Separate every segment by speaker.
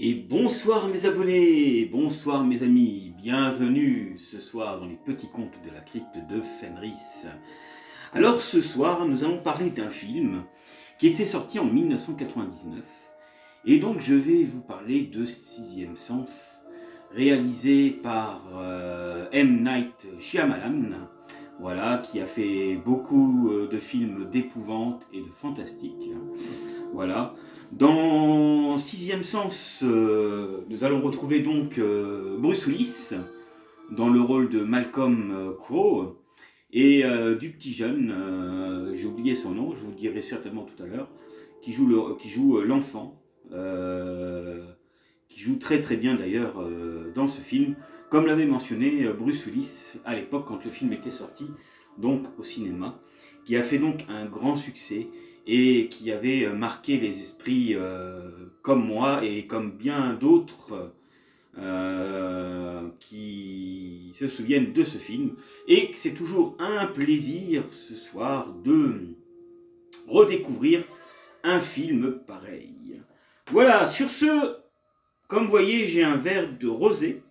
Speaker 1: Et bonsoir mes abonnés, bonsoir mes amis, bienvenue ce soir dans les petits contes de la crypte de Fenris. Alors ce soir nous allons parler d'un film qui était sorti en 1999 et donc je vais vous parler de Sixième Sens, réalisé par M. Night Shyamalan, voilà, qui a fait beaucoup de films d'épouvante et de fantastique. Voilà. Dans Sixième Sens, nous allons retrouver donc Bruce Willis dans le rôle de Malcolm Crowe et du petit jeune, j'ai oublié son nom, je vous le dirai certainement tout à l'heure, qui joue l'enfant, qui joue très très bien d'ailleurs dans ce film, comme l'avait mentionné Bruce Willis à l'époque quand le film était sorti, donc au cinéma, qui a fait donc un grand succès et qui avait marqué les esprits comme moi et comme bien d'autres qui se souviennent de ce film. Et c'est toujours un plaisir ce soir de redécouvrir un film pareil. Voilà, sur ce, comme vous voyez, j'ai un verre de rosé.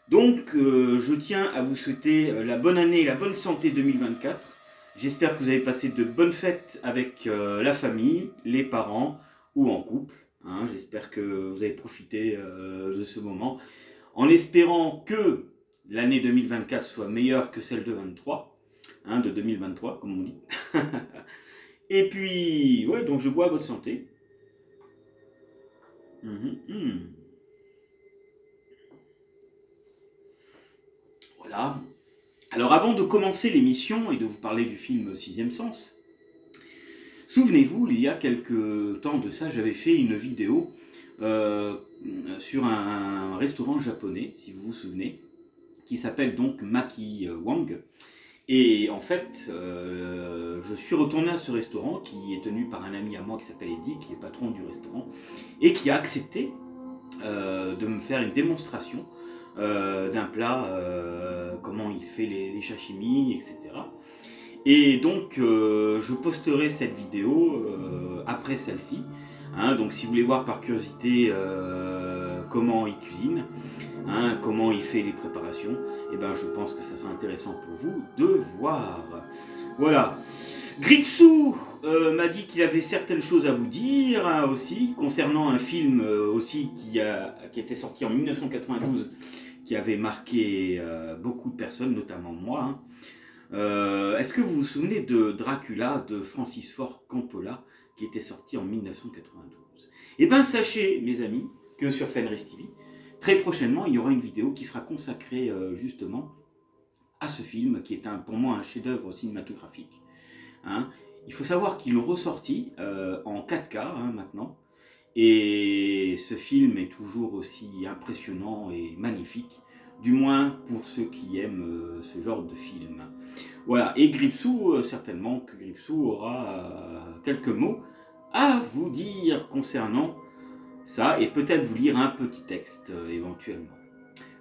Speaker 1: Donc, je tiens à vous souhaiter la bonne année et la bonne santé 2024. J'espère que vous avez passé de bonnes fêtes avec la famille, les parents ou en couple. Hein. J'espère que vous avez profité de ce moment. En espérant que l'année 2024 soit meilleure que celle de 23, hein, de 2023, comme on dit. Et puis, ouais, donc je bois à votre santé. Voilà. Alors avant de commencer l'émission et de vous parler du film Sixième Sens, souvenez-vous, il y a quelques temps de ça, j'avais fait une vidéo sur un restaurant japonais, si vous vous souvenez, qui s'appelle donc Maki Wang. Et en fait, je suis retourné à ce restaurant qui est tenu par un ami à moi qui s'appelle Eddie, qui est patron du restaurant, et qui a accepté de me faire une démonstration d'un plat, comment il fait les sashimi, etc. Et donc je posterai cette vidéo après celle-ci, hein, donc si vous voulez voir par curiosité comment il cuisine, hein, comment il fait les préparations, et ben je pense que ça sera intéressant pour vous de voir. Voilà. Gripsou m'a dit qu'il avait certaines choses à vous dire hein, aussi, concernant un film aussi qui était sorti en 1992, qui avait marqué beaucoup de personnes, notamment moi. Hein. Est-ce que vous vous souvenez de Dracula de Francis Ford Coppola, qui était sorti en 1992? Eh bien sachez, mes amis, que sur Fenris TV, très prochainement, il y aura une vidéo qui sera consacrée justement à ce film, qui est pour moi un chef-d'œuvre cinématographique. Hein. Il faut savoir qu'ils l'ont ressorti en 4K hein, maintenant, et ce film est toujours aussi impressionnant et magnifique, du moins pour ceux qui aiment ce genre de film. Voilà, et Gripsou, certainement que Gripsou aura quelques mots à vous dire concernant ça, et peut-être vous lire un petit texte éventuellement.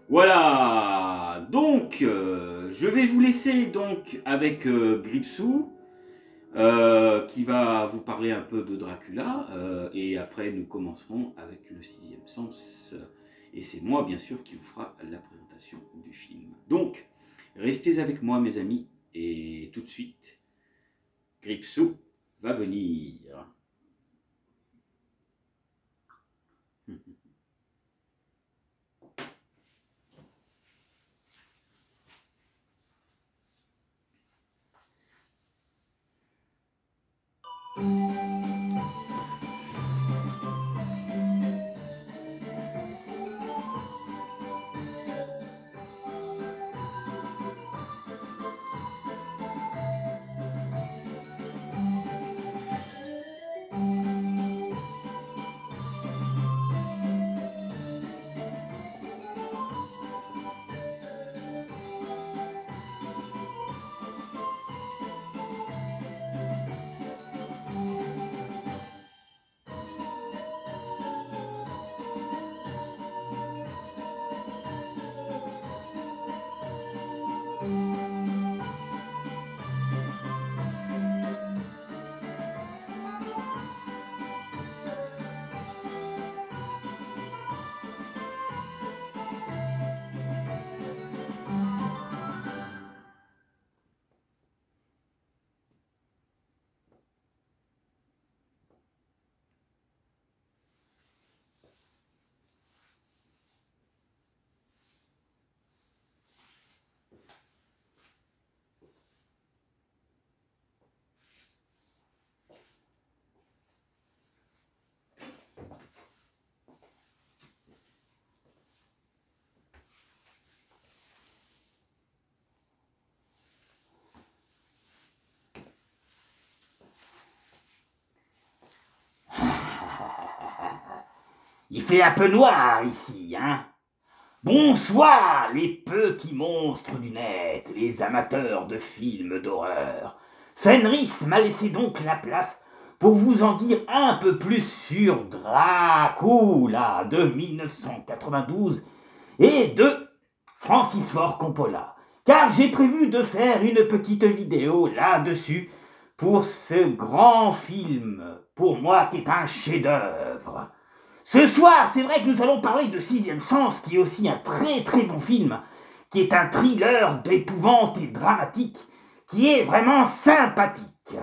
Speaker 1: Voilà, donc je vais vous laisser donc avec Gripsou, qui va vous parler un peu de Dracula, et après nous commencerons avec le Sixième Sens, et c'est moi bien sûr qui vous fera la présentation du film. Donc, restez avec moi mes amis, et tout de suite, Gripsou va venir.
Speaker 2: Il fait un peu noir ici, hein. Bonsoir les petits monstres du net, les amateurs de films d'horreur. Fenris m'a laissé donc la place pour vous en dire un peu plus sur Dracula de 1992 et de Francis Ford Coppola, car j'ai prévu de faire une petite vidéo là-dessus pour ce grand film, pour moi qui est un chef-d'œuvre. Ce soir, c'est vrai que nous allons parler de Sixième Sens, qui est aussi un très très bon film, qui est un thriller d'épouvante et dramatique, qui est vraiment sympathique.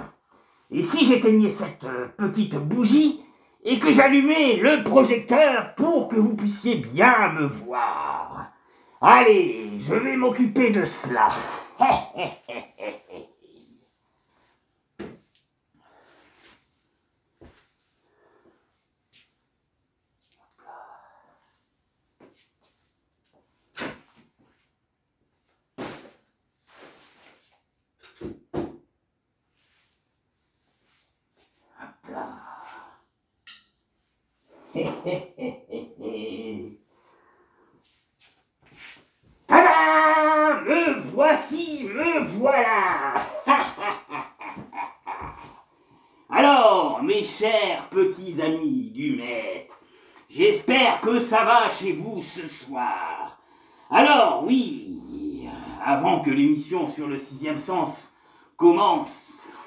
Speaker 2: Et si j'éteignais cette petite bougie et que j'allumais le projecteur pour que vous puissiez bien me voir. Allez, je vais m'occuper de cela. Tadam! Me voici, me voilà. Alors, mes chers petits amis du maître, j'espère que ça va chez vous ce soir. Alors, oui, avant que l'émission sur le Sixième Sens commence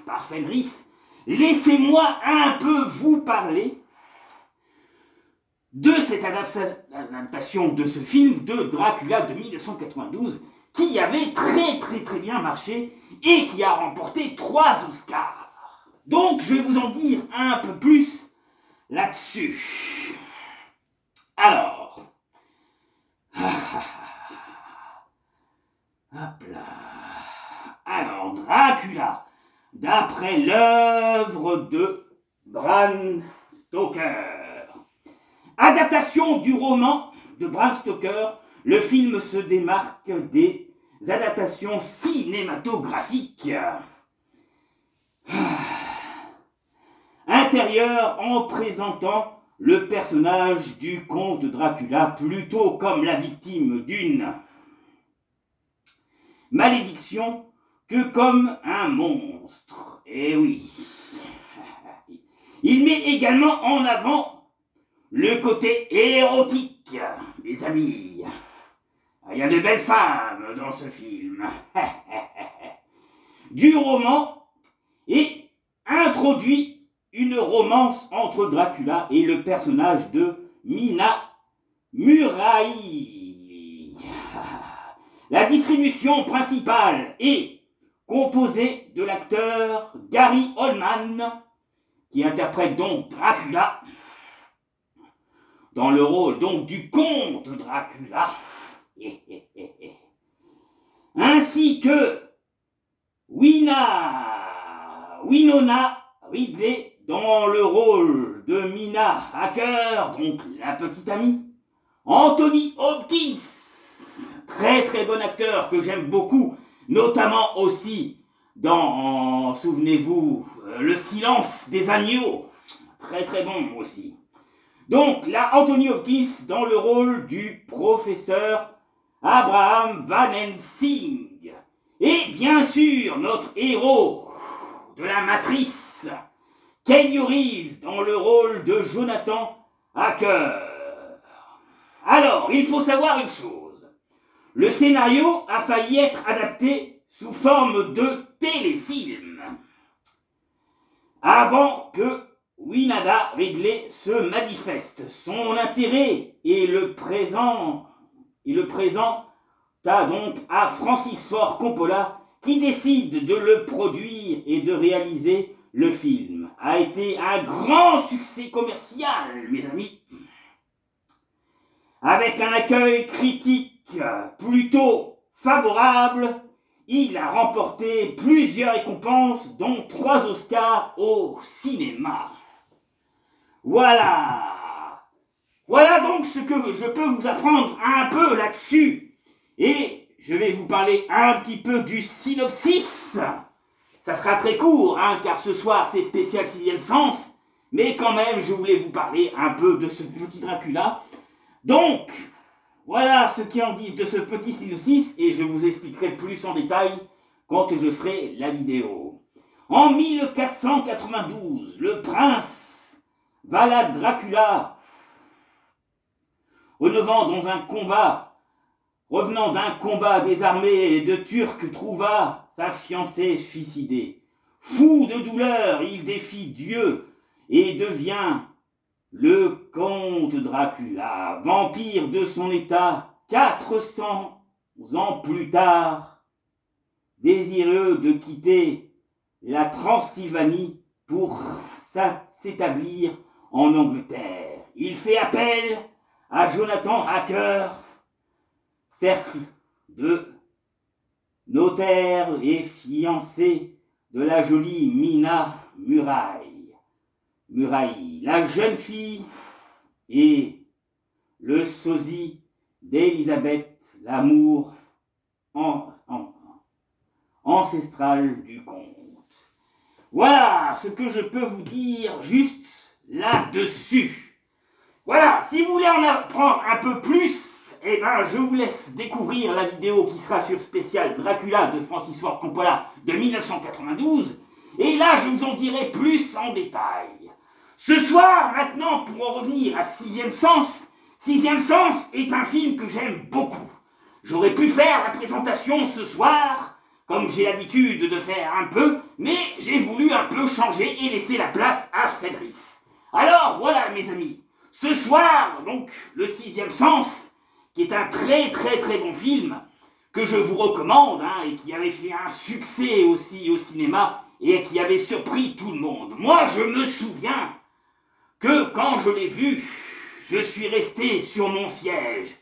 Speaker 2: par Fenris, laissez-moi un peu vous parler de cette adaptation de ce film de Dracula de 1992 qui avait très bien marché et qui a remporté 3 Oscars. Donc je vais vous en dire un peu plus là-dessus. Alors, hop là. Alors Dracula, d'après l'œuvre de Bram Stoker. Adaptation du roman de Bram Stoker, le film se démarque des adaptations cinématographiques. Intérieur en présentant le personnage du comte Dracula plutôt comme la victime d'une malédiction que comme un monstre. Eh oui. Il met également en avant le côté érotique, mes amis. Il y a de belles femmes dans ce film. Du roman et introduit une romance entre Dracula et le personnage de Mina Muraille. La distribution principale est composée de l'acteur Gary Oldman, qui interprète donc Dracula, dans le rôle donc du comte Dracula, ainsi que Winona Ridley dans le rôle de Mina Hacker, donc la petite amie, Anthony Hopkins, très bon acteur que j'aime beaucoup, notamment aussi dans, souvenez-vous, Le Silence des Agneaux, très bon aussi. Donc là, Anthony Hopkins dans le rôle du professeur Abraham Van Helsing. Et bien sûr, notre héros de la Matrice, Keanu Reeves dans le rôle de Jonathan Hacker. Alors, il faut savoir une chose. Le scénario a failli être adapté sous forme de téléfilm avant que Winona Ridley se manifeste. Son intérêt et le présent donc à Francis Ford Coppola qui décide de le produire et de réaliser le film. A été un grand succès commercial, mes amis, avec un accueil critique plutôt favorable. Il a remporté plusieurs récompenses, dont 3 Oscars au cinéma. Voilà donc ce que je peux vous apprendre un peu là-dessus. Et je vais vous parler un petit peu du synopsis. Ça sera très court, car ce soir c'est spécial Sixième Sens. mais quand même, je voulais vous parler un peu de ce petit Dracula. Donc, voilà ce qui en dit de ce petit synopsis, et je vous expliquerai plus en détail quand je ferai la vidéo. En 1492, le prince Vlad Dracula, revenant d'un combat des armées de Turcs, trouva sa fiancée suicidée. Fou de douleur, il défie Dieu et devient le comte Dracula, vampire de son état, 400 ans plus tard, désireux de quitter la Transylvanie pour s'établir en Angleterre. Il fait appel à Jonathan Harker, cercle de notaire et fiancé de la jolie Mina Muraille, la jeune fille et le sosie d'Élisabeth, l'amour ancestral du comte. Voilà ce que je peux vous dire juste là-dessus. Voilà, si vous voulez en apprendre un peu plus, eh ben, je vous laisse découvrir la vidéo qui sera sur spécial Dracula de Francis Ford Coppola de 1992. Et là, je vous en dirai plus en détail. Ce soir, maintenant, pour en revenir à Sixième Sens, Sixième Sens est un film que j'aime beaucoup. J'aurais pu faire la présentation ce soir, comme j'ai l'habitude de faire un peu, mais j'ai voulu un peu changer et laisser la place à Fenris. Alors, voilà, mes amis. Ce soir, donc, le Sixième Sens, qui est un très bon film, que je vous recommande, et qui avait fait un succès aussi au cinéma, et qui avait surpris tout le monde. Moi, je me souviens que quand je l'ai vu, je suis resté sur mon siège.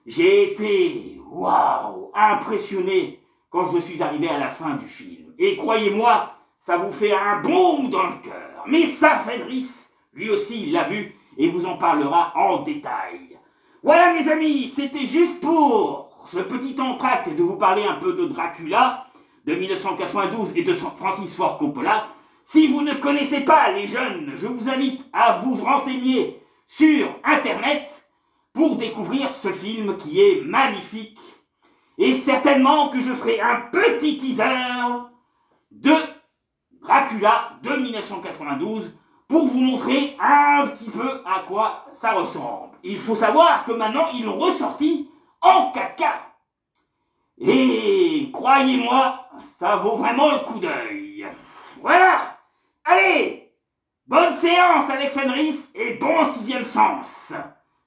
Speaker 2: J'ai été, waouh, impressionné quand je suis arrivé à la fin du film. Et croyez-moi, ça vous fait un baume dans le cœur. Mais ça, Fenris, lui aussi, il l'a vu et vous en parlera en détail. Voilà, mes amis, c'était juste pour ce petit entracte de vous parler un peu de Dracula de 1992 et de Francis Ford Coppola. Si vous ne connaissez pas les jeunes, je vous invite à vous renseigner sur Internet pour découvrir ce film qui est magnifique. Et certainement que je ferai un petit teaser de Dracula de 1992 pour vous montrer un petit peu à quoi ça ressemble. Il faut savoir que maintenant, ils l'ont ressorti en 4K. Et croyez-moi, ça vaut vraiment le coup d'œil. Voilà. Allez, bonne séance avec Fenris et bon Sixième Sens.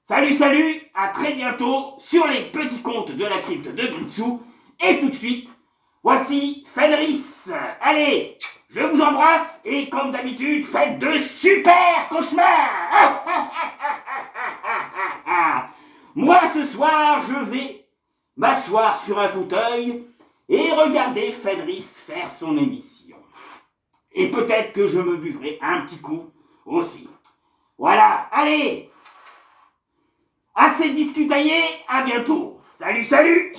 Speaker 2: Salut, à très bientôt sur les petits contes de la crypte de Gritsou. Et tout de suite, voici Fenris. Allez, je vous embrasse et comme d'habitude, faites de super cauchemars. Moi, ce soir, je vais m'asseoir sur un fauteuil et regarder Fenris faire son émission. Et peut-être que je me buvrai un petit coup aussi. Voilà, allez, assez discutaillé, à bientôt. Salut.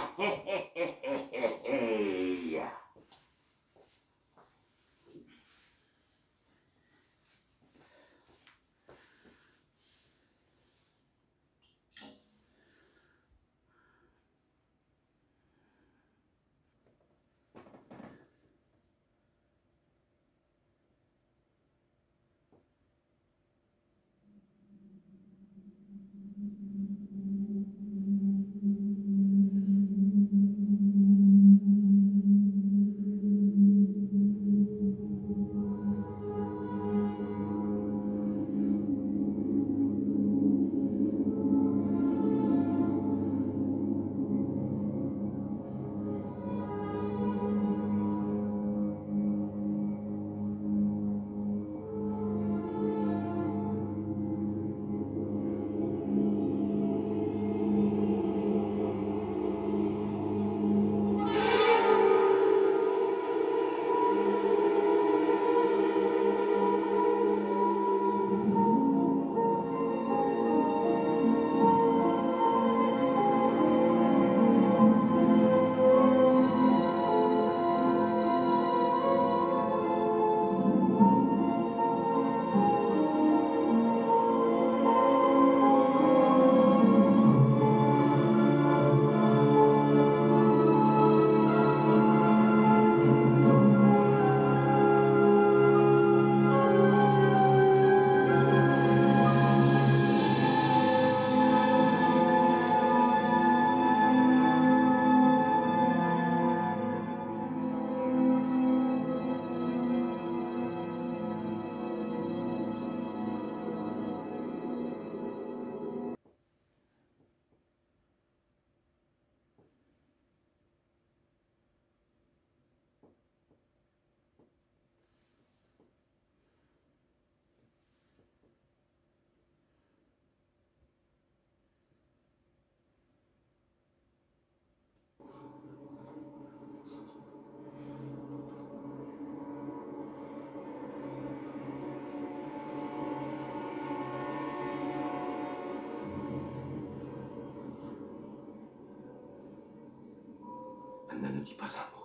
Speaker 3: Anna, ne dis pas un mot.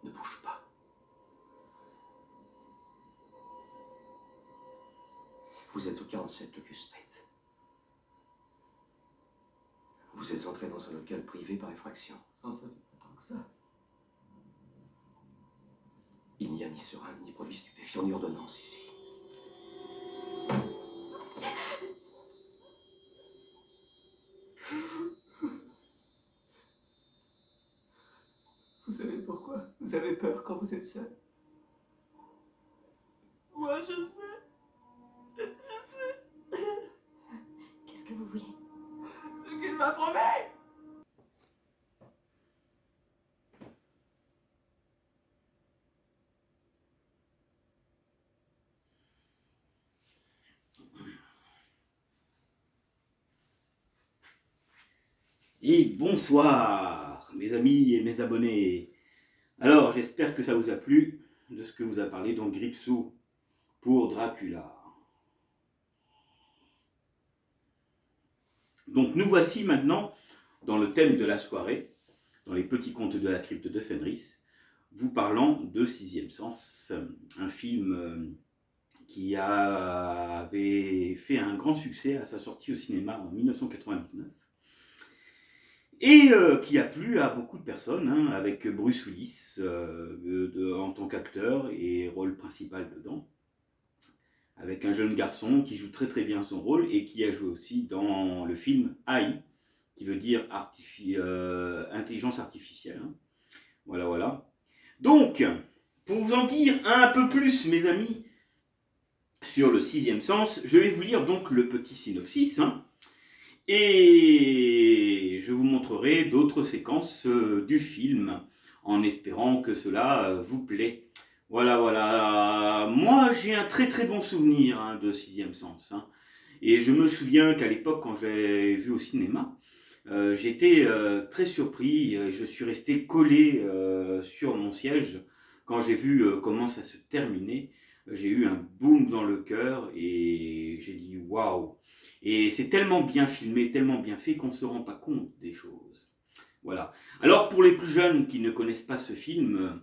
Speaker 3: Ne bouge pas. Vous êtes au 47 Tokyo Street. Vous êtes entré dans un local privé par effraction. Ça fait pas tant que ça. Il n'y a ni seringue, ni produits stupéfiants, ni ordonnance ici. Vous savez pourquoi? Vous avez peur quand vous êtes seul?
Speaker 4: Moi, je sais. Je sais.
Speaker 5: Qu'est-ce que vous voulez?
Speaker 4: Ce qu'il m'a promis.
Speaker 1: Et bonsoir mes amis et mes abonnés. Alors j'espère que ça vous a plu de ce que vous a parlé donc Gripsou pour Dracula. Donc nous voici maintenant dans le thème de la soirée, dans les petits contes de la crypte de Fenris, vous parlant de Sixième Sens, un film qui avait fait un grand succès à sa sortie au cinéma en 1999. Et qui a plu à beaucoup de personnes, hein, avec Bruce Willis en tant qu'acteur et rôle principal dedans, avec un jeune garçon qui joue très très bien son rôle et qui a joué aussi dans le film AI, qui veut dire intelligence artificielle. Hein. Voilà, voilà. Donc, pour vous en dire un peu plus, mes amis, sur le Sixième Sens, je vais vous lire donc le petit synopsis, hein. Et je vous montrerai d'autres séquences du film, en espérant que cela vous plaît. Voilà, voilà. Moi, j'ai un très très bon souvenir hein, de Sixième Sens. Hein. Et je me souviens qu'à l'époque, quand j'ai vu au cinéma, j'étais très surpris. Je suis resté collé sur mon siège quand j'ai vu comment ça se terminait. J'ai eu un boom dans le cœur et j'ai dit waouh! Et c'est tellement bien filmé, tellement bien fait qu'on ne se rend pas compte des choses. Voilà. Alors pour les plus jeunes qui ne connaissent pas ce film,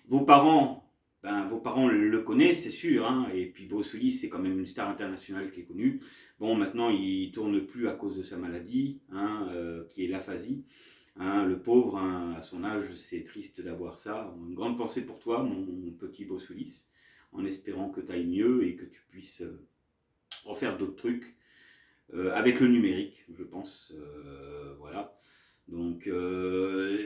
Speaker 1: vos parents le connaissent, c'est sûr. Hein, et puis Bruce Willis, c'est quand même une star internationale qui est connue. Bon, maintenant, il ne tourne plus à cause de sa maladie, hein, qui est l'aphasie. Hein, le pauvre, hein, à son âge, c'est triste d'avoir ça. Une grande pensée pour toi, mon petit Bruce Willis, en espérant que tu ailles mieux et que tu puisses refaire d'autres trucs. Avec le numérique, je pense, voilà. Donc,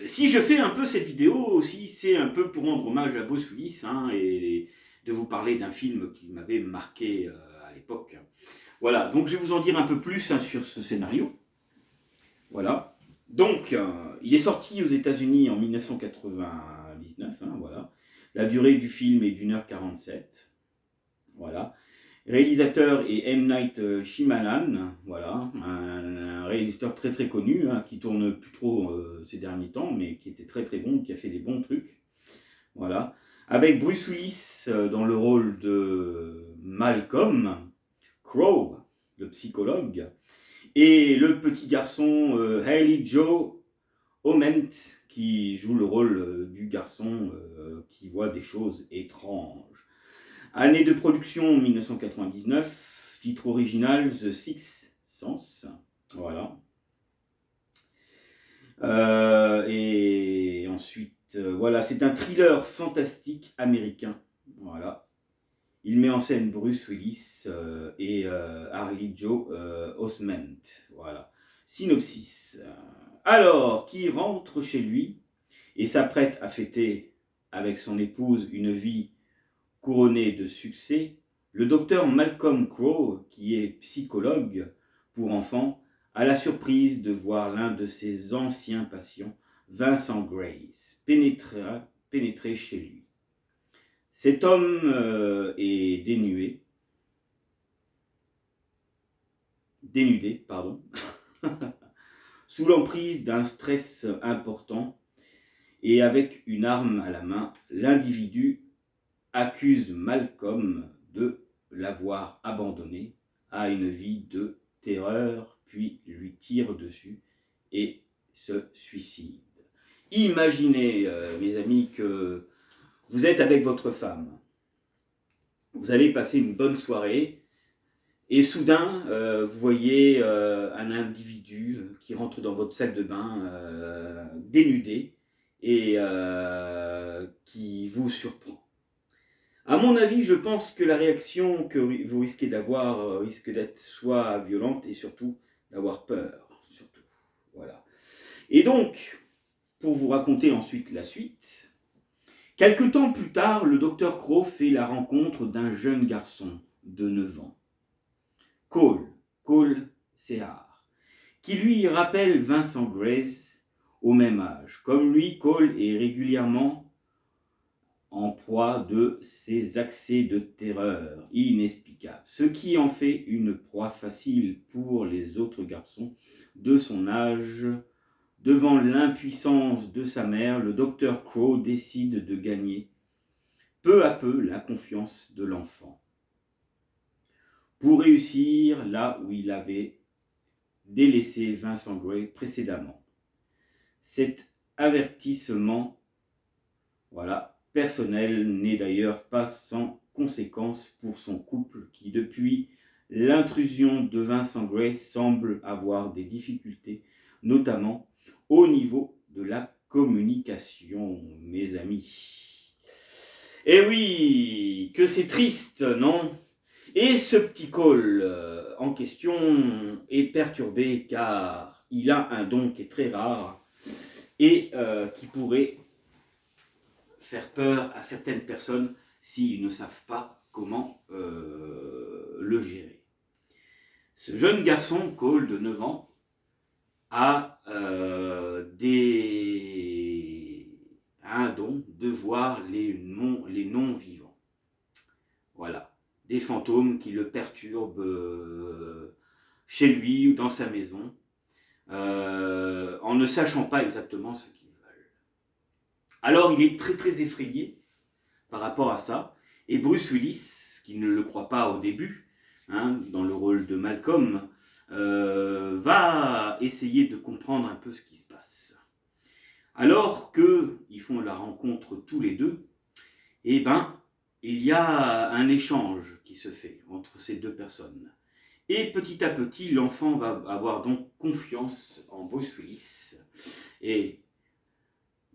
Speaker 1: si je fais un peu cette vidéo aussi, c'est un peu pour rendre hommage à Bruce Willis, hein, et de vous parler d'un film qui m'avait marqué à l'époque. Voilà, donc je vais vous en dire un peu plus hein, sur ce scénario. Voilà. Donc, il est sorti aux États-Unis en 1999, hein, voilà. La durée du film est d'1h47, voilà. Réalisateur est M. Night Shyamalan, voilà, un réalisateur très très connu, hein, qui tourne plus trop ces derniers temps, mais qui était très très bon, qui a fait des bons trucs, voilà. Avec Bruce Willis dans le rôle de Malcolm Crowe, le psychologue, et le petit garçon Haley Joe Osment, qui joue le rôle du garçon qui voit des choses étranges. Année de production 1999, titre original The Sixth Sense, voilà. Et ensuite, voilà, c'est un thriller fantastique américain, voilà. Il met en scène Bruce Willis et Haley Joe Osment, voilà. Synopsis. Alors, qui rentre chez lui et s'apprête à fêter avec son épouse une vie couronné de succès, le docteur Malcolm Crowe, qui est psychologue pour enfants, a la surprise de voir l'un de ses anciens patients, Vincent Grace, pénétrer chez lui. Cet homme est dénudé, sous l'emprise d'un stress important et avec une arme à la main, l'individu accuse Malcolm de l'avoir abandonné à une vie de terreur, puis lui tire dessus et se suicide. Imaginez, mes amis, que vous êtes avec votre femme. Vous allez passer une bonne soirée et soudain, vous voyez un individu qui rentre dans votre salle de bain dénudé et qui vous surprend. À mon avis, je pense que la réaction que vous risquez d'avoir risque d'être soit violente et surtout d'avoir peur. Surtout. Voilà. Et donc, pour vous raconter ensuite la suite, quelque temps plus tard, le docteur Crow fait la rencontre d'un jeune garçon de 9 ans, Cole Sear, qui lui rappelle Vincent Grace au même âge. Comme lui, Cole est régulièrement en proie de ces accès de terreur inexplicables, ce qui en fait une proie facile pour les autres garçons de son âge. Devant l'impuissance de sa mère, le docteur Crow décide de gagner peu à peu la confiance de l'enfant. Pour réussir là où il avait délaissé Vincent Gray précédemment. Cet avertissement, voilà, personnel n'est d'ailleurs pas sans conséquence pour son couple qui, depuis l'intrusion de Vincent Gray, semble avoir des difficultés, notamment au niveau de la communication, mes amis. Et oui, que c'est triste, non? Et ce petit Cole en question est perturbé car il a un don qui est très rare et qui pourrait faire peur à certaines personnes s'ils ne savent pas comment le gérer. Ce jeune garçon, Cole, de 9 ans, a un don de voir les non-vivants. Voilà, des fantômes qui le perturbent chez lui ou dans sa maison, en ne sachant pas exactement ce qu'ils veulent. Alors il est très très effrayé par rapport à ça, et Bruce Willis, qui ne le croit pas au début, dans le rôle de Malcolm, va essayer de comprendre un peu ce qui se passe. Alors qu'ils font la rencontre tous les deux, eh ben, il y a un échange qui se fait entre ces deux personnes. Et petit à petit, l'enfant va avoir donc confiance en Bruce Willis. Et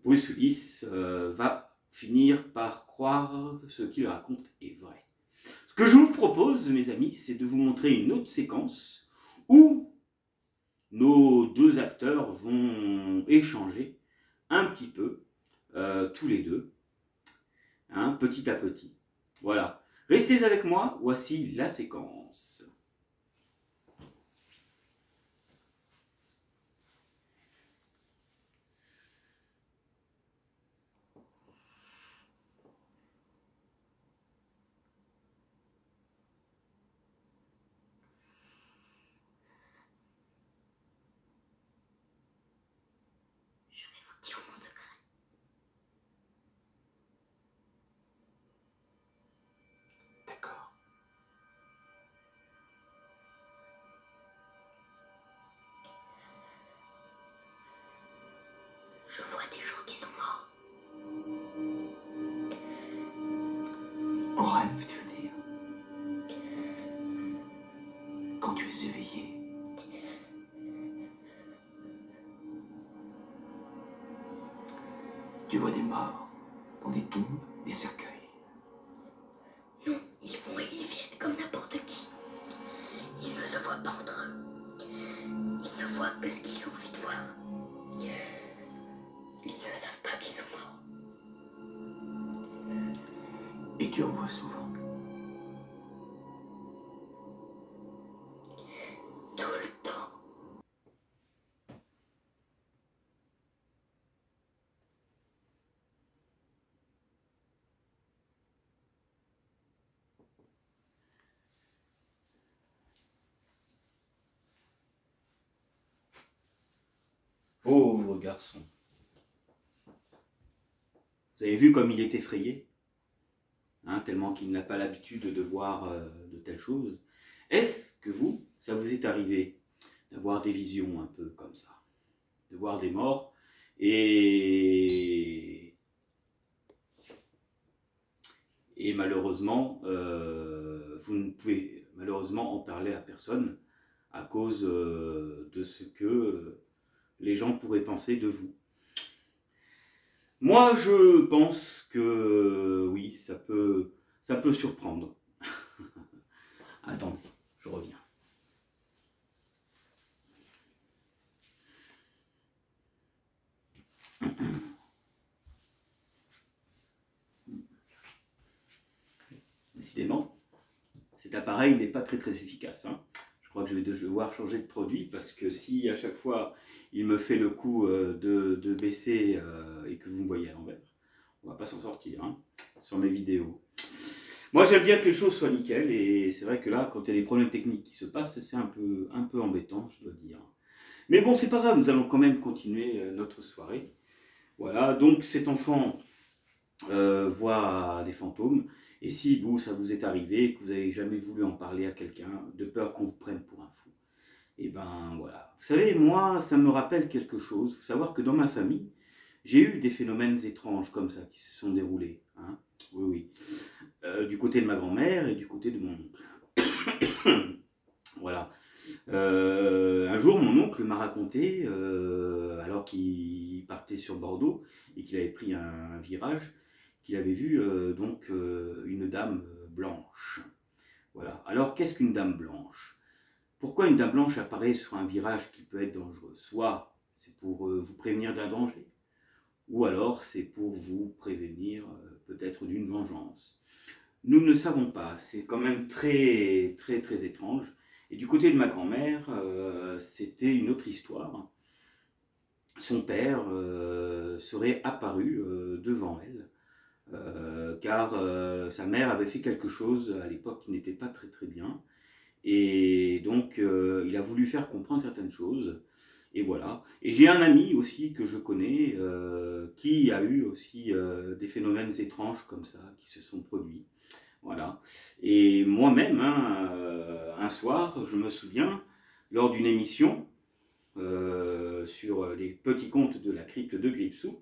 Speaker 1: Bruce Willis va finir par croire que ce qu'il raconte est vrai. Ce que je vous propose, mes amis, c'est de vous montrer une autre séquence où nos deux acteurs vont échanger un petit peu, tous les deux, petit à petit. Voilà. Restez avec moi, voici la séquence.
Speaker 5: Je vais vous dire mon secret.
Speaker 3: D'accord.
Speaker 5: Je vois des gens qui sont morts.
Speaker 3: En rêve, tu veux dire? Quand tu es éveillé. Tu vois des morts dans des tombes, des cercueils.
Speaker 5: Non, ils vont et ils viennent comme n'importe qui. Ils ne se voient pas entre eux. Ils ne voient que ce qu'ils ont envie de voir. Ils ne savent pas qu'ils sont morts.
Speaker 3: Et tu en vois souvent.
Speaker 5: Tout le temps.
Speaker 1: Pauvre garçon. Vous avez vu comme il est effrayé, tellement qu'il n'a pas l'habitude de voir de telles choses. Est-ce que ça vous est arrivé d'avoir des visions un peu comme ça, de voir des morts Et malheureusement, vous ne pouvez malheureusement en parler à personne à cause de ce que les gens pourraient penser de vous. Moi, je pense que oui, ça peut surprendre. Attendez, je reviens. Décidément, cet appareil n'est pas très efficace. Hein. Je crois que je vais devoir changer de produit parce que si à chaque fois il me fait le coup de baisser et que vous me voyez à l'envers, on va pas s'en sortir hein, sur mes vidéos. Moi j'aime bien que les choses soient nickel et c'est vrai que là quand il y a des problèmes techniques qui se passent c'est un peu embêtant je dois dire. Mais bon c'est pas grave, nous allons quand même continuer notre soirée. Voilà, donc cet enfant voit des fantômes. Et si vous, ça vous est arrivé et que vous n'avez jamais voulu en parler à quelqu'un, de peur qu'on vous prenne pour un fou, et ben voilà. Vous savez, moi, ça me rappelle quelque chose. Il faut savoir que dans ma famille, j'ai eu des phénomènes étranges comme ça qui se sont déroulés. Hein. Oui, oui. Du côté de ma grand-mère et du côté de mon oncle. Voilà. Un jour, mon oncle m'a raconté, alors qu'il partait sur Bordeaux et qu'il avait pris un virage, qu'il avait vu une dame blanche. Voilà. Alors, qu'est-ce qu'une dame blanche? Pourquoi une dame blanche apparaît sur un virage qui peut être dangereux? Soit c'est pour vous prévenir d'un danger, ou alors c'est pour vous prévenir peut-être d'une vengeance. Nous ne savons pas, c'est quand même très étrange. Et du côté de ma grand-mère, c'était une autre histoire. Son père serait apparu devant elle, car sa mère avait fait quelque chose à l'époque qui n'était pas très bien. Et donc il a voulu faire comprendre certaines choses. Et voilà. Et j'ai un ami aussi que je connais qui a eu aussi des phénomènes étranges comme ça qui se sont produits. Voilà. Et moi-même, hein, un soir, je me souviens, lors d'une émission sur les petits contes de la crypte de Gripsou,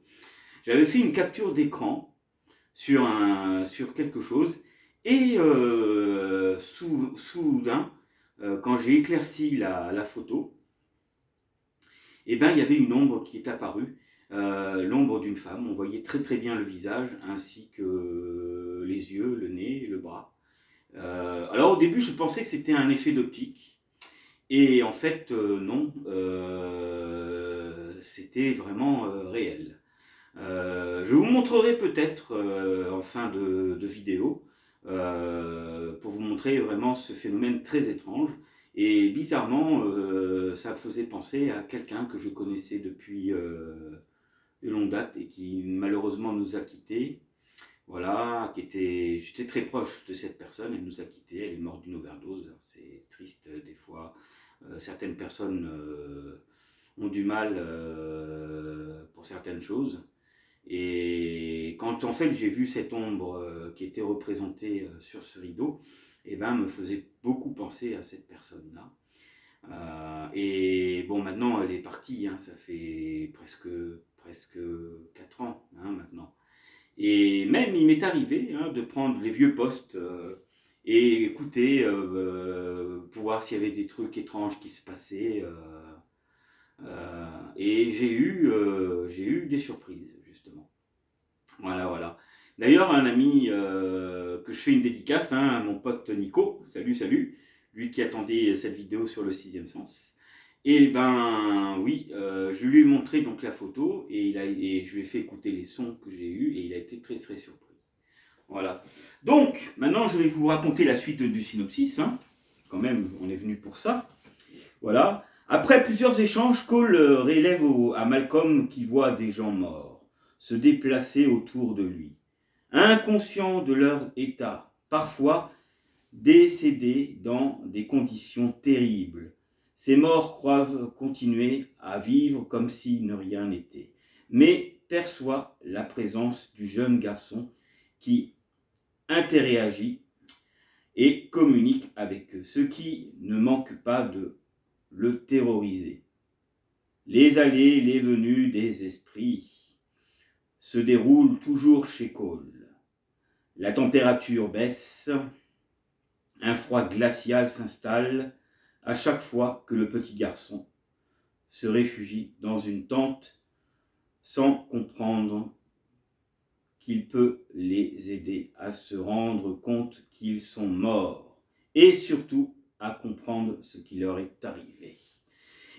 Speaker 1: j'avais fait une capture d'écran sur quelque chose et soudain, quand j'ai éclairci la photo, eh ben, il y avait une ombre qui est apparue, l'ombre d'une femme. On voyait très bien le visage ainsi que les yeux, le nez et le bras. Alors au début je pensais que c'était un effet d'optique et en fait non, c'était vraiment réel. Je vous montrerai peut-être en fin de vidéo pour vous montrer vraiment ce phénomène très étrange. Et bizarrement, ça faisait penser à quelqu'un que je connaissais depuis de longue date et qui malheureusement nous a quittés. Voilà, j'étais très proche de cette personne, elle nous a quittés, elle est morte d'une overdose. C'est triste des fois. Certaines personnes ont du mal pour certaines choses. Et quand en fait j'ai vu cette ombre qui était représentée sur ce rideau, et ben me faisait beaucoup penser à cette personne-là. Et bon, maintenant elle est partie, hein, ça fait presque 4 ans hein, maintenant. Et même il m'est arrivé hein, de prendre les vieux postes et écouter pour voir s'il y avait des trucs étranges qui se passaient. Et j'ai eu des surprises, justement. Voilà. D'ailleurs, un ami que je fais une dédicace, hein, mon pote Nico, salut, lui qui attendait cette vidéo sur le 6e sens. Et ben oui, je lui ai montré donc la photo et je lui ai fait écouter les sons que j'ai eus et il a été très surpris. Voilà. Donc, maintenant je vais vous raconter la suite du synopsis. Hein. Quand même, on est venu pour ça. Voilà. Après plusieurs échanges, Cole relève à Malcolm qui voit des gens morts se déplacer autour de lui, inconscients de leur état, parfois décédés dans des conditions terribles. Ces morts croient continuer à vivre comme si ne rien n'était, mais perçoit la présence du jeune garçon qui interagit et communique avec eux, ce qui ne manque pas de le terroriser. les allées, les venues des esprits se déroulent toujours chez Cole. La température baisse, un froid glacial s'installe à chaque fois que le petit garçon se réfugie dans une tente sans comprendre qu'il peut les aider à se rendre compte qu'ils sont morts et surtout à comprendre ce qui leur est arrivé.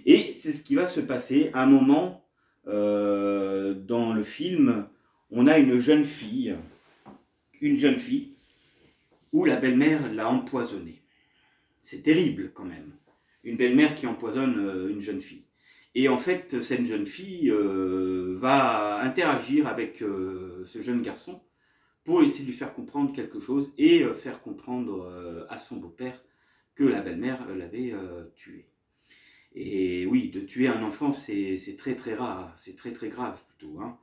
Speaker 1: Et c'est ce qui va se passer à un moment dans le film. On a une jeune fille où la belle-mère l'a empoisonnée. C'est terrible quand même, une belle-mère qui empoisonne une jeune fille. Et en fait, cette jeune fille va interagir avec ce jeune garçon pour essayer de lui faire comprendre quelque chose et faire comprendre à son beau-père que la belle-mère l'avait tué. Et oui, de tuer un enfant, c'est très très rare, c'est très très grave plutôt. Hein.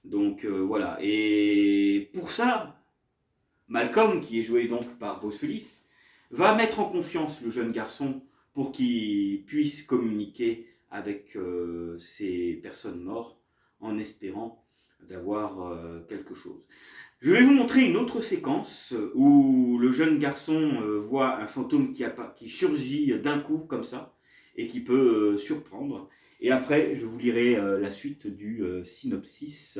Speaker 1: Donc voilà, et pour ça, Malcolm, qui est joué donc par Bruce Willis, va mettre en confiance le jeune garçon pour qu'il puisse communiquer avec ces personnes mortes en espérant d'avoir quelque chose. Je vais vous montrer une autre séquence où le jeune garçon voit un fantôme qui surgit d'un coup comme ça et qui peut surprendre. Et après, je vous lirai la suite du synopsis.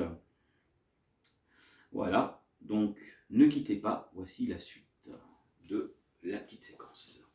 Speaker 1: Voilà, donc ne quittez pas, voici la suite de la petite séquence.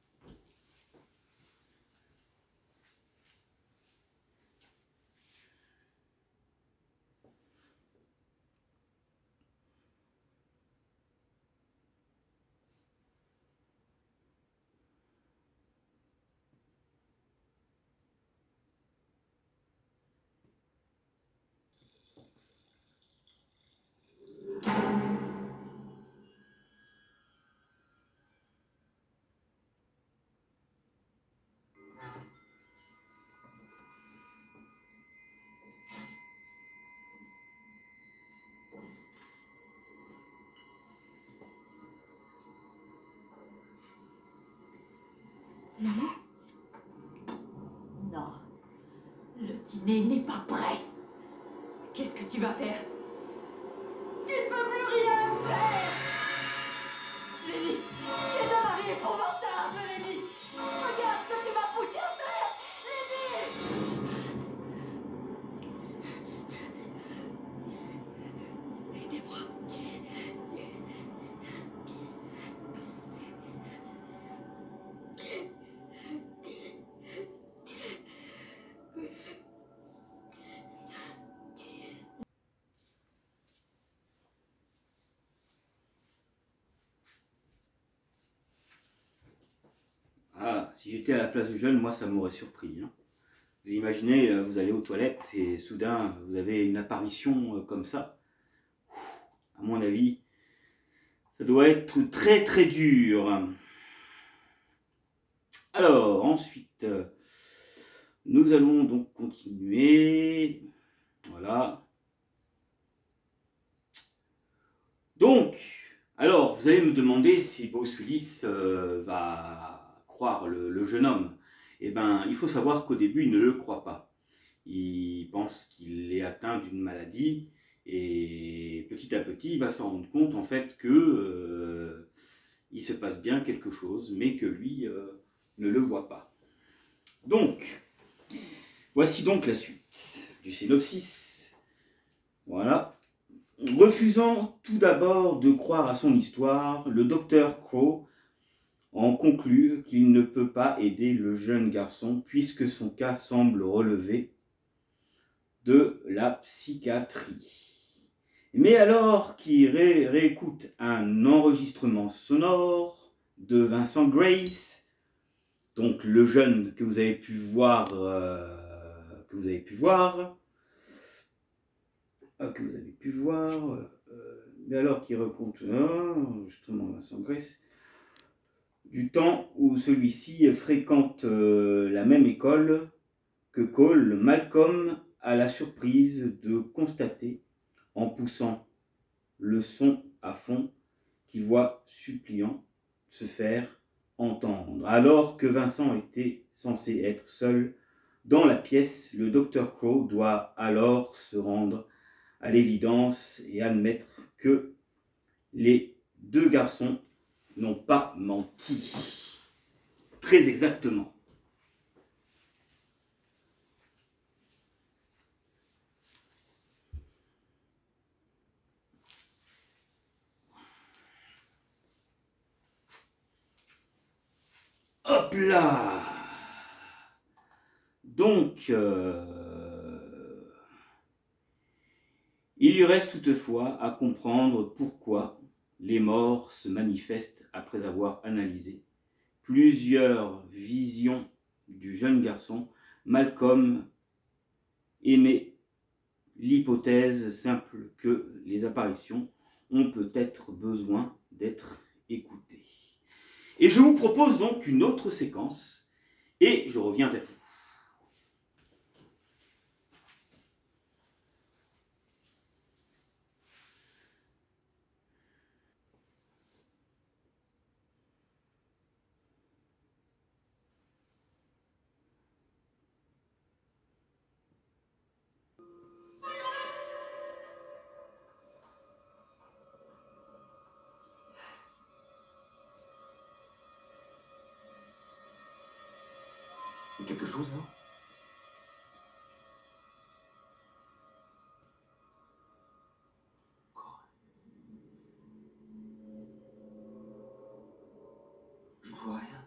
Speaker 5: Maman?
Speaker 4: Non, le dîner n'est pas prêt. Qu'est-ce que tu vas faire? Tu ne peux plus rien faire! Lenny, qu'est-ce qui m'arrive épouvantable, Lenny! Regarde ce que tu m'as poussé à faire! Lenny!
Speaker 5: Aidez-moi.
Speaker 1: Ah, si j'étais à la place du jeune, moi ça m'aurait surpris. Hein. Vous imaginez, vous allez aux toilettes et soudain vous avez une apparition comme ça. À mon avis, ça doit être très très dur. Alors, ensuite, nous allons donc continuer. Voilà. Donc, alors, vous allez me demander si Bruce Willis va croire le jeune homme. Eh bien, il faut savoir qu'au début, il ne le croit pas. Il pense qu'il est atteint d'une maladie et petit à petit, il va s'en rendre compte en fait que il se passe bien quelque chose, mais que lui ne le voit pas. Donc, voici donc la suite du synopsis. Voilà. Refusant tout d'abord de croire à son histoire, le docteur Crow en conclut qu'il ne peut pas aider le jeune garçon puisque son cas semble relever de la psychiatrie. Mais alors qu'il réécoute un enregistrement sonore de Vincent Grace, donc le jeune que vous avez pu voir, mais alors qu'il raconte justement Vincent Grace, du temps où celui-ci fréquente la même école que Cole, Malcolm a la surprise de constater, en poussant le son à fond, qu'il voit suppliant se faire entendre, alors que Vincent était censé être seul dans la pièce, le docteur Crow doit alors se rendre à l'évidence et admettre que les deux garçons n'ont pas menti. Très exactement. Hop là! Donc, il lui reste toutefois à comprendre pourquoi les morts se manifestent après avoir analysé plusieurs visions du jeune garçon. Malcolm émet l'hypothèse simple que les apparitions ont peut-être besoin d'être écoutées. Et je vous propose donc une autre séquence et je reviens vers vous.
Speaker 3: Il y a quelque chose là? Je ne vois rien.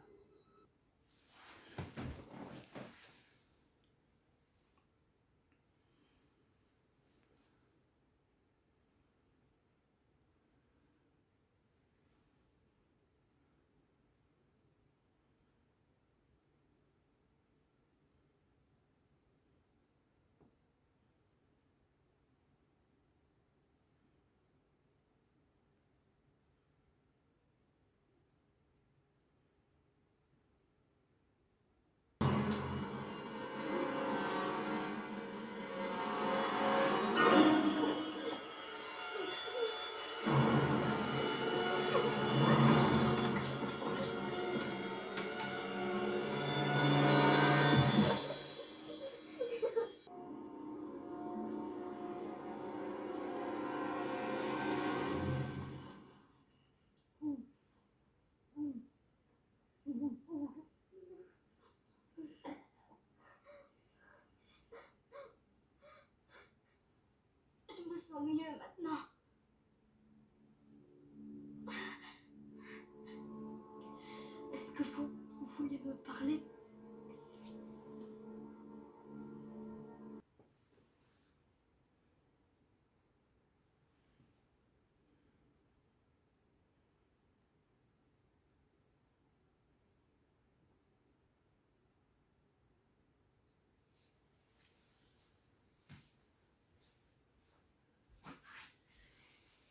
Speaker 5: Je me sens mieux maintenant. Est-ce que vous vouliez me parler?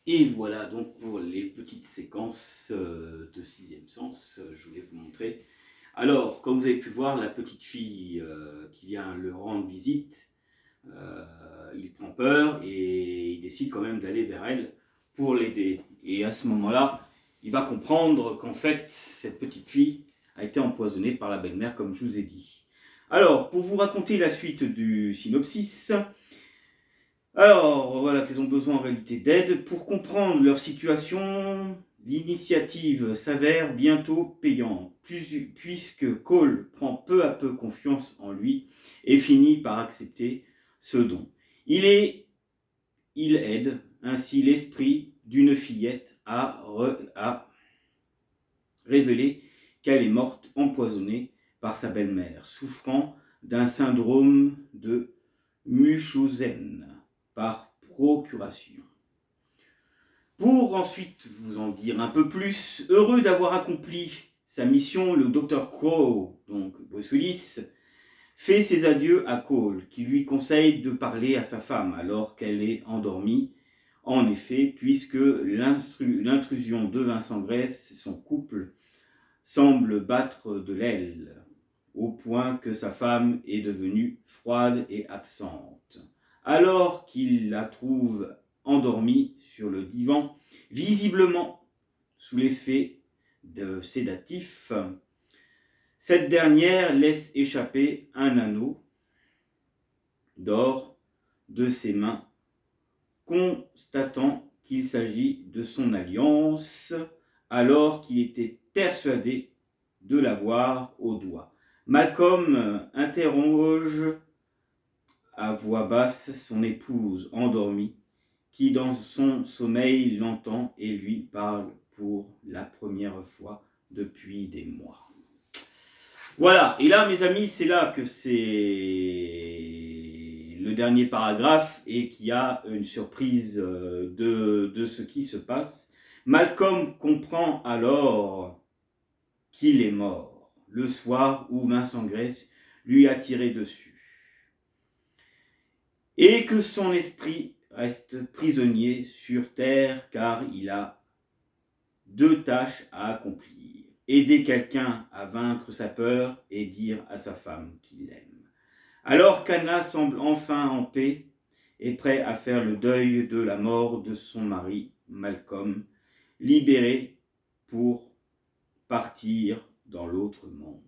Speaker 1: Et voilà donc pour les petites séquences de sixième sens, je voulais vous montrer. Alors, comme vous avez pu voir, la petite fille qui vient le rendre visite, il prend peur et il décide quand même d'aller vers elle pour l'aider. Et à ce moment-là, il va comprendre qu'en fait, cette petite fille a été empoisonnée par la belle-mère, comme je vous ai dit. Alors, pour vous raconter la suite du synopsis, alors voilà qu'ils ont besoin en réalité d'aide. Pour comprendre leur situation, l'initiative s'avère bientôt payante, puisque Cole prend peu à peu confiance en lui et finit par accepter ce don. Il aide ainsi l'esprit d'une fillette à révéler qu'elle est morte empoisonnée par sa belle-mère, souffrant d'un syndrome de Munchausen par procuration. Pour ensuite vous en dire un peu plus, heureux d'avoir accompli sa mission, le Dr Crow, donc Bruce Willis, fait ses adieux à Cole, qui lui conseille de parler à sa femme alors qu'elle est endormie. En effet, puisque l'intrusion de Vincent Grace et son couple semble battre de l'aile, au point que sa femme est devenue froide et absente. Alors qu'il la trouve endormie sur le divan, visiblement sous l'effet de sédatifs, cette dernière laisse échapper un anneau d'or de ses mains, constatant qu'il s'agit de son alliance, alors qu'il était persuadé de l'avoir au doigt. Malcolm interroge à voix basse son épouse endormie, qui dans son sommeil l'entend et lui parle pour la première fois depuis des mois. Voilà, et là mes amis, c'est là que c'est le dernier paragraphe et qu'il y a une surprise de ce qui se passe. Malcolm comprend alors qu'il est mort le soir où Vincent Grace lui a tiré dessus et que son esprit reste prisonnier sur terre car il a 2 tâches à accomplir: aider quelqu'un à vaincre sa peur et dire à sa femme qu'il l'aime. Alors qu'Anna semble enfin en paix et prêt à faire le deuil de la mort de son mari, Malcolm, libéré pour partir dans l'autre monde.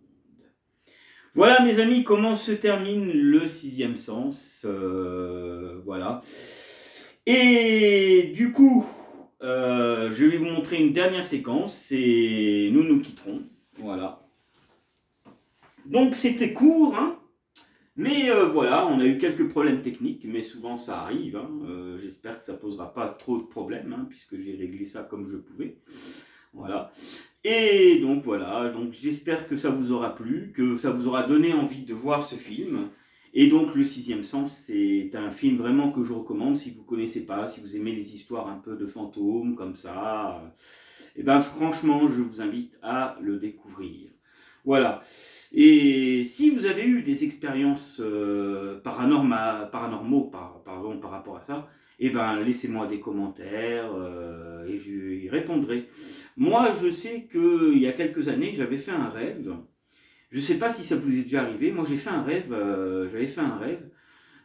Speaker 1: Voilà mes amis comment se termine le 6e sens. Voilà. Et du coup, je vais vous montrer une dernière séquence et nous nous quitterons. Voilà. Donc c'était court, hein, mais voilà, on a eu quelques problèmes techniques, mais souvent ça arrive. Hein. J'espère que ça ne posera pas trop de problèmes, hein, puisque j'ai réglé ça comme je pouvais. Voilà. Et donc voilà, donc j'espère que ça vous aura plu, que ça vous aura donné envie de voir ce film. Et donc le 6e sens, c'est un film vraiment que je recommande si vous ne connaissez pas, si vous aimez les histoires un peu de fantômes comme ça. Et ben franchement, je vous invite à le découvrir. Voilà. Et si vous avez eu des expériences paranormaux par rapport à ça, eh ben laissez-moi des commentaires et je y répondrai. Moi, je sais qu'il y a quelques années, j'avais fait un rêve. Je ne sais pas si ça vous est déjà arrivé. Moi, j'ai fait un rêve. J'avais fait un rêve.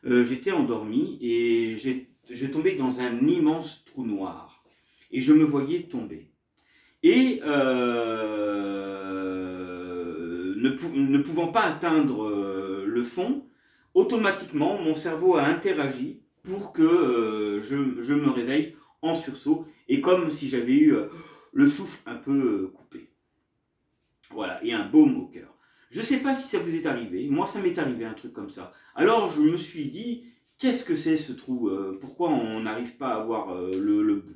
Speaker 1: J'étais endormi et je tombais dans un immense trou noir. Et je me voyais tomber. Et ne pouvant pas atteindre le fond, automatiquement, mon cerveau a interagi pour que je me réveille en sursaut. Et comme si j'avais eu le souffle un peu coupé. Voilà, et un baume au cœur. Je ne sais pas si ça vous est arrivé, moi ça m'est arrivé un truc comme ça. Alors je me suis dit, qu'est-ce que c'est ce trou? Pourquoi on n'arrive pas à voir le bout?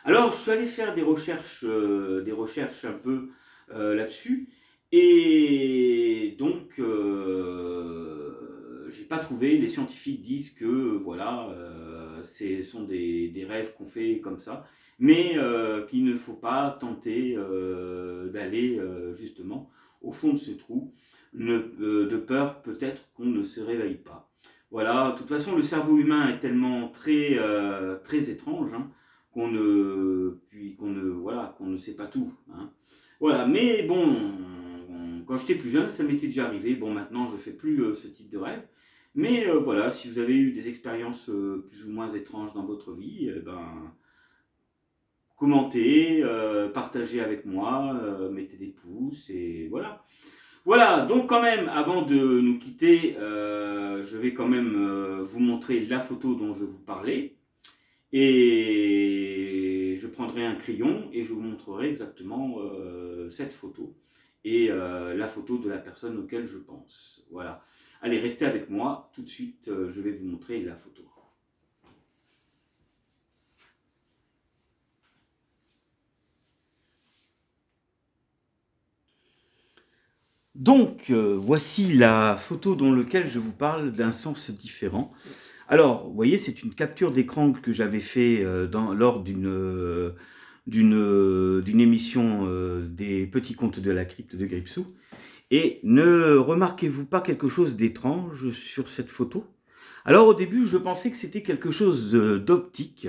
Speaker 1: Alors je suis allé faire des recherches un peu là-dessus, et donc j'ai pas trouvé. Les scientifiques disent que voilà, ce sont des rêves qu'on fait comme ça, mais qu'il ne faut pas tenter d'aller justement au fond de ce trou, de peur peut-être qu'on ne se réveille pas. Voilà, de toute façon le cerveau humain est tellement très étrange, hein, qu'on ne sait pas tout. Hein. Voilà, mais bon, quand j'étais plus jeune, ça m'était déjà arrivé. Bon, maintenant je ne fais plus ce type de rêve. Mais voilà, si vous avez eu des expériences plus ou moins étranges dans votre vie, commentez, partagez avec moi, mettez des pouces et voilà. Voilà, donc quand même, avant de nous quitter, je vais quand même vous montrer la photo dont je vous parlais. Et je prendrai un crayon et je vous montrerai exactement cette photo. Et la photo de la personne auquel je pense. Voilà. Allez, restez avec moi. Tout de suite, je vais vous montrer la photo. Donc, voici la photo dans laquelle je vous parle d'un sens différent. Alors, vous voyez, c'est une capture d'écran que j'avais fait lors d'une émission des Petits Contes de la Crypte de Gripsou. Et ne remarquez-vous pas quelque chose d'étrange sur cette photo? Alors, au début, je pensais que c'était quelque chose d'optique.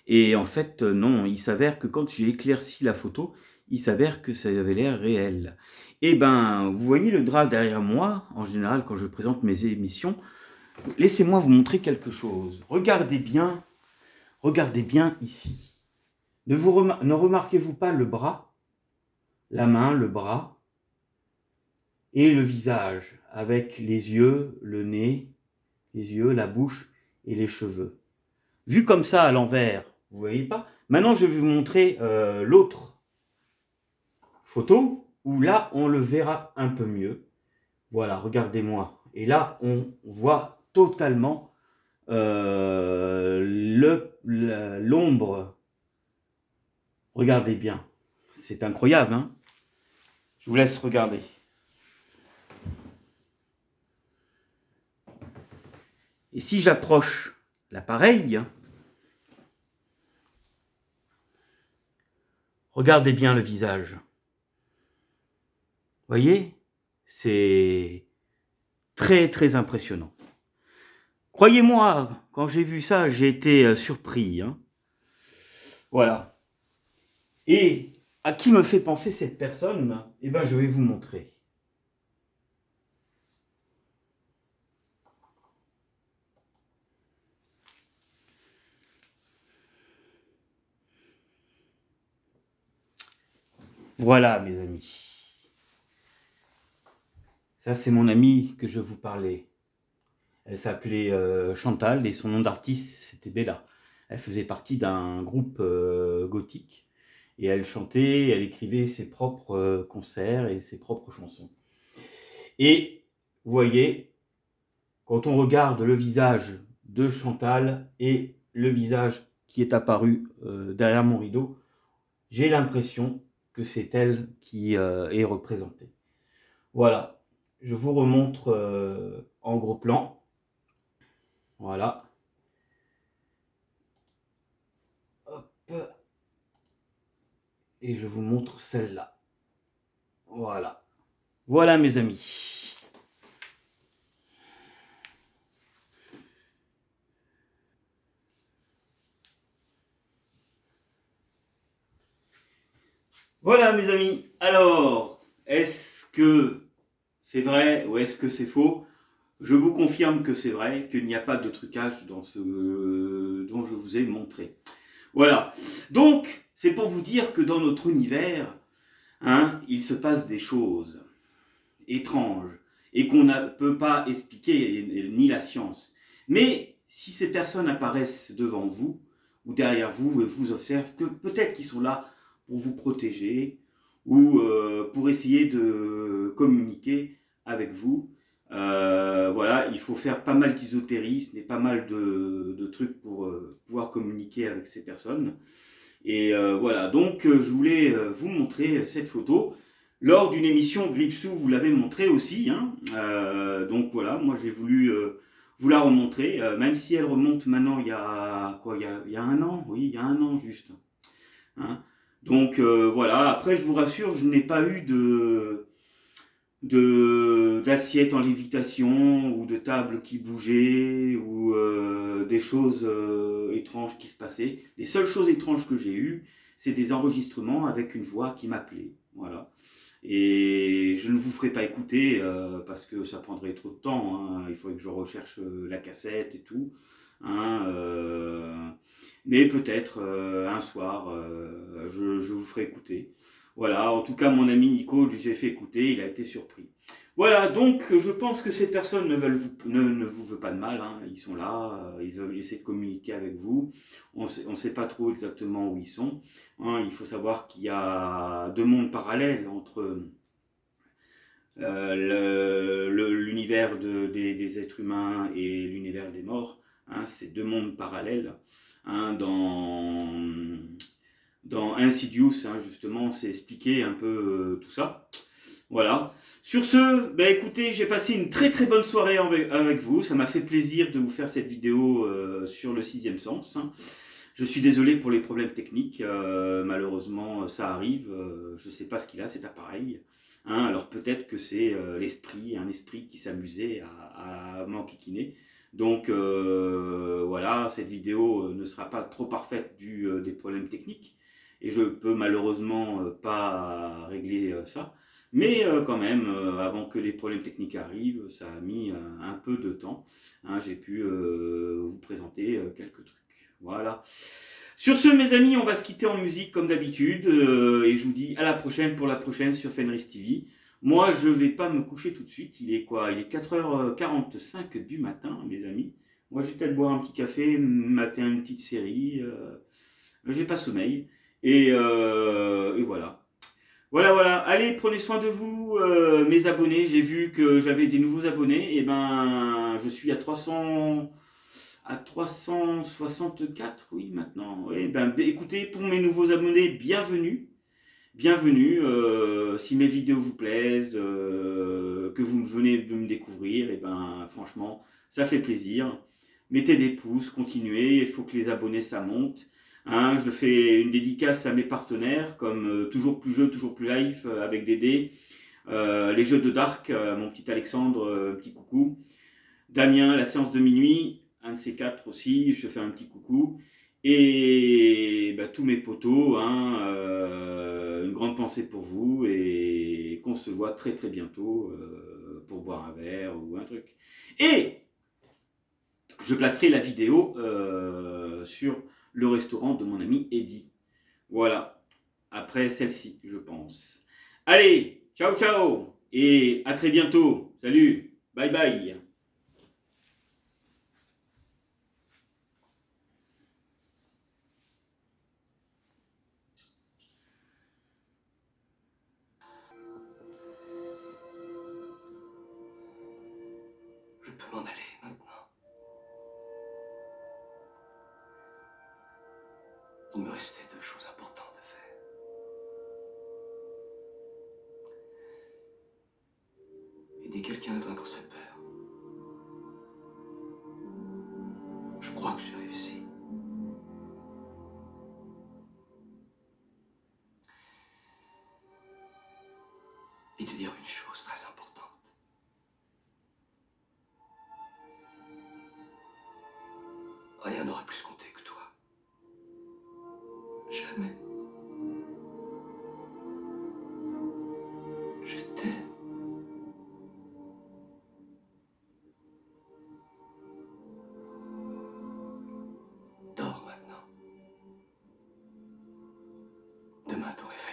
Speaker 1: Et en fait, non, il s'avère que quand j'ai éclairci la photo, il s'avère que ça avait l'air réel. Et ben, vous voyez le drap derrière moi, en général, quand je présente mes émissions. Laissez-moi vous montrer quelque chose. Regardez bien ici. Ne remarquez-vous pas le bras, la main, le bras et le visage, avec les yeux, le nez, les yeux, la bouche et les cheveux. Vu comme ça à l'envers, vous voyez pas? Maintenant, je vais vous montrer l'autre photo, où là, on le verra un peu mieux. Voilà, regardez-moi. Et là, on voit totalement l'ombre. Regardez bien. C'est incroyable, hein? Je vous laisse regarder. Et si j'approche l'appareil, regardez bien le visage. Voyez, c'est très très impressionnant. Croyez-moi, quand j'ai vu ça, j'ai été surpris. Hein. Voilà. Et à qui me fait penser cette personne? Eh bien, je vais vous montrer. Voilà, mes amis. Ça, c'est mon amie que je vous parlais. Elle s'appelait Chantal et son nom d'artiste, c'était Bella. Elle faisait partie d'un groupe gothique. Et elle chantait, elle écrivait ses propres concerts et ses propres chansons. Et vous voyez, quand on regarde le visage de Chantal et le visage qui est apparu derrière mon rideau, j'ai l'impression que c'est elle qui est représentée. Voilà, je vous remontre en gros plan. Voilà. Hop. Et je vous montre celle-là. Voilà. Voilà mes amis. Voilà mes amis. Alors, est-ce que c'est vrai ou est-ce que c'est faux? Je vous confirme que c'est vrai, qu'il n'y a pas de trucage dans ce dont je vous ai montré. Voilà. Donc, c'est pour vous dire que dans notre univers, hein, il se passe des choses étranges et qu'on ne peut pas expliquer, ni la science. Mais si ces personnes apparaissent devant vous ou derrière vous et vous observent, que peut-être qu'ils sont là pour vous protéger ou pour essayer de communiquer avec vous. Voilà, il faut faire pas mal d'ésotérisme et pas mal de trucs pour pouvoir communiquer avec ces personnes. Et voilà, donc je voulais vous montrer cette photo. Lors d'une émission Gripsou, vous l'avez montré aussi. Hein. Donc voilà, moi j'ai voulu vous la remontrer, même si elle remonte maintenant il y a quoi, il y a un an, oui, il y a un an juste. Hein. Donc voilà, après je vous rassure, je n'ai pas eu d'assiettes en lévitation ou de tables qui bougeaient ou des choses étranges qui se passaient. Les seules choses étranges que j'ai eues, c'est des enregistrements avec une voix qui m'appelait. Voilà. Et je ne vous ferai pas écouter parce que ça prendrait trop de temps. Hein. Il faudrait que je recherche la cassette et tout. Hein, mais peut-être un soir, je vous ferai écouter. Voilà, en tout cas, mon ami Nico, j'ai fait écouter, il a été surpris. Voilà, donc je pense que ces personnes ne vous veulent pas de mal, hein. Ils sont là, ils veulent essayer de communiquer avec vous. On ne sait pas trop exactement où ils sont. Hein. Il faut savoir qu'il y a deux mondes parallèles entre l'univers des êtres humains et l'univers des morts. Hein. C'est deux mondes parallèles. Hein, dans Insidious, hein, justement, c'est expliqué un peu tout ça. Voilà. Sur ce, ben écoutez, j'ai passé une très très bonne soirée avec vous. Ça m'a fait plaisir de vous faire cette vidéo sur le sixième sens. Hein. Je suis désolé pour les problèmes techniques. Malheureusement, ça arrive. Je ne sais pas ce qu'il a, cet appareil. Hein, alors peut-être que c'est l'esprit, un esprit qui s'amusait à m'enquiquiner. Donc voilà, cette vidéo ne sera pas trop parfaite dû des problèmes techniques. Et je peux malheureusement pas régler ça. Mais quand même, avant que les problèmes techniques arrivent, ça a mis un peu de temps. Hein, j'ai pu vous présenter quelques trucs. Voilà. Sur ce, mes amis, on va se quitter en musique comme d'habitude. Et je vous dis à la prochaine pour la prochaine sur Fenris TV. Moi, je vais pas me coucher tout de suite. Il est quoi? Il est 4h45 du matin, mes amis. Moi, je vais peut-être boire un petit café, mater une petite série. J'ai pas sommeil. Et voilà. Voilà. Allez, prenez soin de vous, mes abonnés. J'ai vu que j'avais des nouveaux abonnés. Et ben, je suis à 364, oui, maintenant. Oui, ben, écoutez, pour mes nouveaux abonnés, bienvenue. Bienvenue, si mes vidéos vous plaisent, que vous venez de me découvrir, et ben franchement, ça fait plaisir. Mettez des pouces, continuez, il faut que les abonnés ça monte. Hein, je fais une dédicace à mes partenaires, comme Toujours plus jeu, toujours plus life, avec Dédé, les jeux de Dark, mon petit Alexandre, un petit coucou. Damien, la séance de minuit, un de ces quatre aussi, je te fais un petit coucou. Et bah, tous mes potos, hein, une grande pensée pour vous et qu'on se voit très très bientôt pour boire un verre ou un truc. Et je placerai la vidéo sur le restaurant de mon ami Eddy. Voilà, après celle-ci, je pense. Allez, ciao ciao et à très bientôt. Salut, bye bye.
Speaker 3: Je peux m'en aller maintenant. Il me restait 2 choses importantes à faire. Aider quelqu'un à vaincre sa peur. Je crois que j'ai réussi. Et te dire une chose très importante. Rien n'aura plus compté que toi. Jamais. Je t'aime. Dors maintenant. Demain, ton réveil.